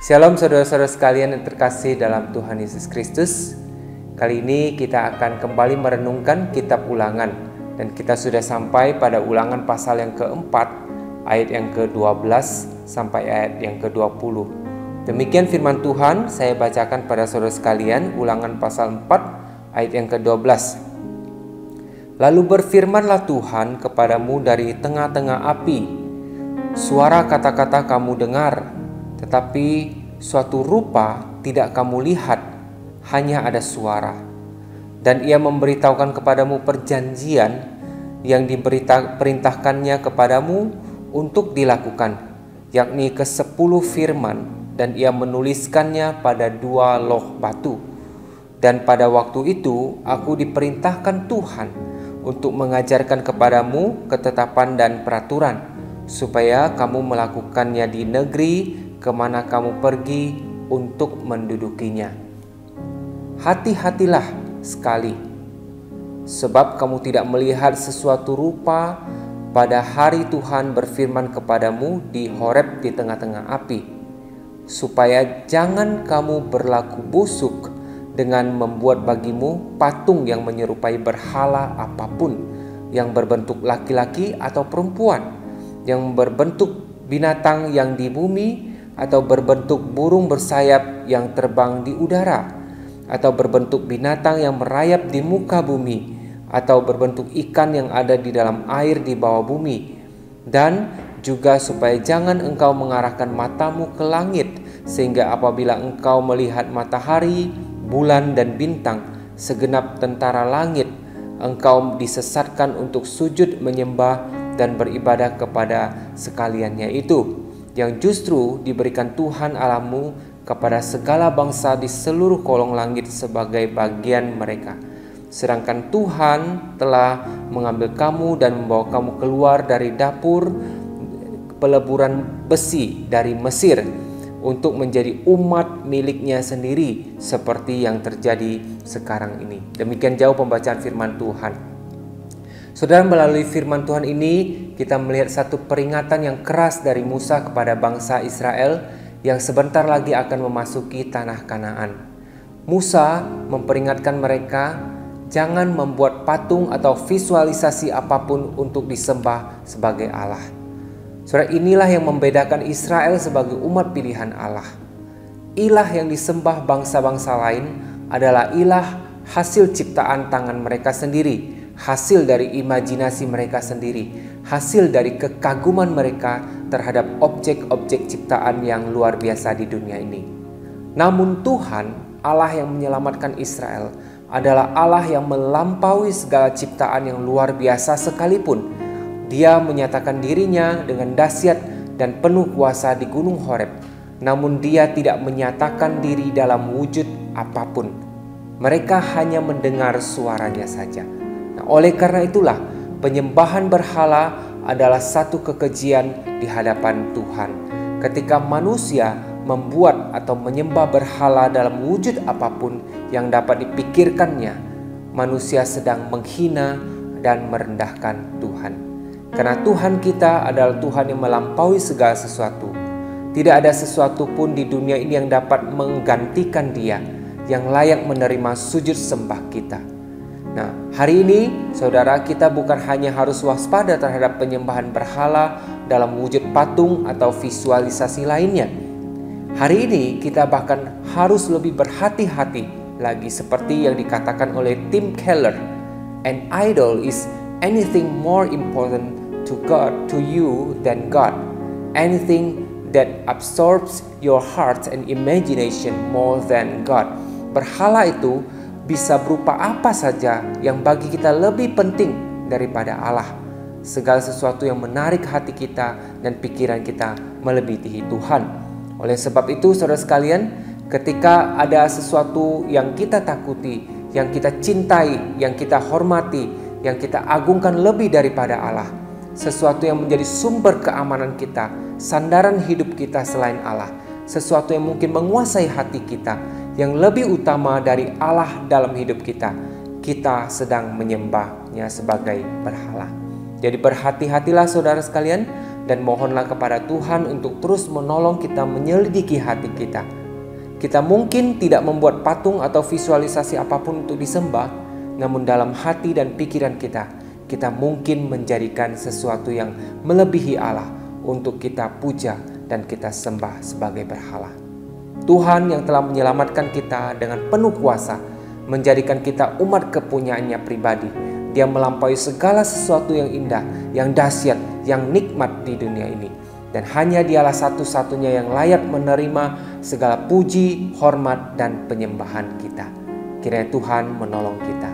Shalom saudara-saudara sekalian yang terkasih dalam Tuhan Yesus Kristus. Kali ini kita akan kembali merenungkan kitab Ulangan, dan kita sudah sampai pada Ulangan pasal yang keempat, ayat yang ke-12 sampai ayat yang ke-20. Demikian firman Tuhan, saya bacakan pada saudara sekalian. Ulangan pasal 4 ayat yang ke-12. Lalu berfirmanlah Tuhan kepadamu dari tengah-tengah api. Suara kata-kata kamu dengar, tetapi suatu rupa tidak kamu lihat, hanya ada suara. Dan ia memberitahukan kepadamu perjanjian yang diperintahkannya kepadamu untuk dilakukan, yakni ke-10 firman, dan ia menuliskannya pada 2 loh batu. Dan pada waktu itu aku diperintahkan Tuhan untuk mengajarkan kepadamu ketetapan dan peraturan, supaya kamu melakukannya di negeri kemana kamu pergi untuk mendudukinya. Hati-hatilah sekali, sebab kamu tidak melihat sesuatu rupa pada hari Tuhan berfirman kepadamu di Horeb di tengah-tengah api, supaya jangan kamu berlaku busuk dengan membuat bagimu patung yang menyerupai berhala apapun, yang berbentuk laki-laki atau perempuan, yang berbentuk binatang yang di bumi, atau berbentuk burung bersayap yang terbang di udara, atau berbentuk binatang yang merayap di muka bumi, atau berbentuk ikan yang ada di dalam air di bawah bumi. Dan juga supaya jangan engkau mengarahkan matamu ke langit, sehingga apabila engkau melihat matahari, bulan dan bintang, segenap tentara langit, engkau disesatkan untuk sujud menyembah dan beribadah kepada sekaliannya itu, yang justru diberikan Tuhan Allahmu kepada segala bangsa di seluruh kolong langit sebagai bagian mereka. Sedangkan Tuhan telah mengambil kamu dan membawa kamu keluar dari dapur peleburan besi dari Mesir, untuk menjadi umat miliknya sendiri, seperti yang terjadi sekarang ini. Demikian jauh pembacaan firman Tuhan. Saudara, melalui firman Tuhan ini kita melihat satu peringatan yang keras dari Musa kepada bangsa Israel yang sebentar lagi akan memasuki tanah Kanaan. Musa memperingatkan mereka jangan membuat patung atau visualisasi apapun untuk disembah sebagai Allah. Saudara, inilah yang membedakan Israel sebagai umat pilihan Allah. Ilah yang disembah bangsa-bangsa lain adalah ilah hasil ciptaan tangan mereka sendiri, hasil dari imajinasi mereka sendiri, hasil dari kekaguman mereka terhadap objek-objek ciptaan yang luar biasa di dunia ini. Namun Tuhan, Allah yang menyelamatkan Israel, adalah Allah yang melampaui segala ciptaan yang luar biasa sekalipun. Dia menyatakan dirinya dengan dahsyat dan penuh kuasa di Gunung Horeb, namun dia tidak menyatakan diri dalam wujud apapun. Mereka hanya mendengar suaranya saja. Nah, oleh karena itulah penyembahan berhala adalah satu kekejian di hadapan Tuhan. Ketika manusia membuat atau menyembah berhala dalam wujud apapun yang dapat dipikirkannya, manusia sedang menghina dan merendahkan Tuhan. Karena Tuhan kita adalah Tuhan yang melampaui segala sesuatu. Tidak ada sesuatu pun di dunia ini yang dapat menggantikan Dia, yang layak menerima sujud sembah kita. Nah, hari ini saudara, kita bukan hanya harus waspada terhadap penyembahan berhala dalam wujud patung atau visualisasi lainnya. Hari ini kita bahkan harus lebih berhati-hati lagi, seperti yang dikatakan oleh Tim Keller. An idol is anything more important to you than God. Anything that absorbs your heart and imagination more than God. Berhala itu bisa berupa apa saja yang bagi kita lebih penting daripada Allah. Segala sesuatu yang menarik hati kita dan pikiran kita melebihi Tuhan. Oleh sebab itu, saudara sekalian, ketika ada sesuatu yang kita takuti, yang kita cintai, yang kita hormati, yang kita agungkan lebih daripada Allah, sesuatu yang menjadi sumber keamanan kita, sandaran hidup kita selain Allah, sesuatu yang mungkin menguasai hati kita, yang lebih utama dari Allah dalam hidup kita, kita sedang menyembahnya sebagai berhala. Jadi berhati-hatilah saudara sekalian dan mohonlah kepada Tuhan untuk terus menolong kita menyelidiki hati kita. Kita mungkin tidak membuat patung atau visualisasi apapun untuk disembah, namun dalam hati dan pikiran kita mungkin menjadikan sesuatu yang melebihi Allah untuk kita puja dan kita sembah sebagai berhala. Tuhan yang telah menyelamatkan kita dengan penuh kuasa, menjadikan kita umat kepunyaannya pribadi. Dia melampaui segala sesuatu yang indah, yang dahsyat, yang nikmat di dunia ini. Dan hanya Dialah satu-satunya yang layak menerima segala puji, hormat, dan penyembahan kita. Kiranya Tuhan menolong kita.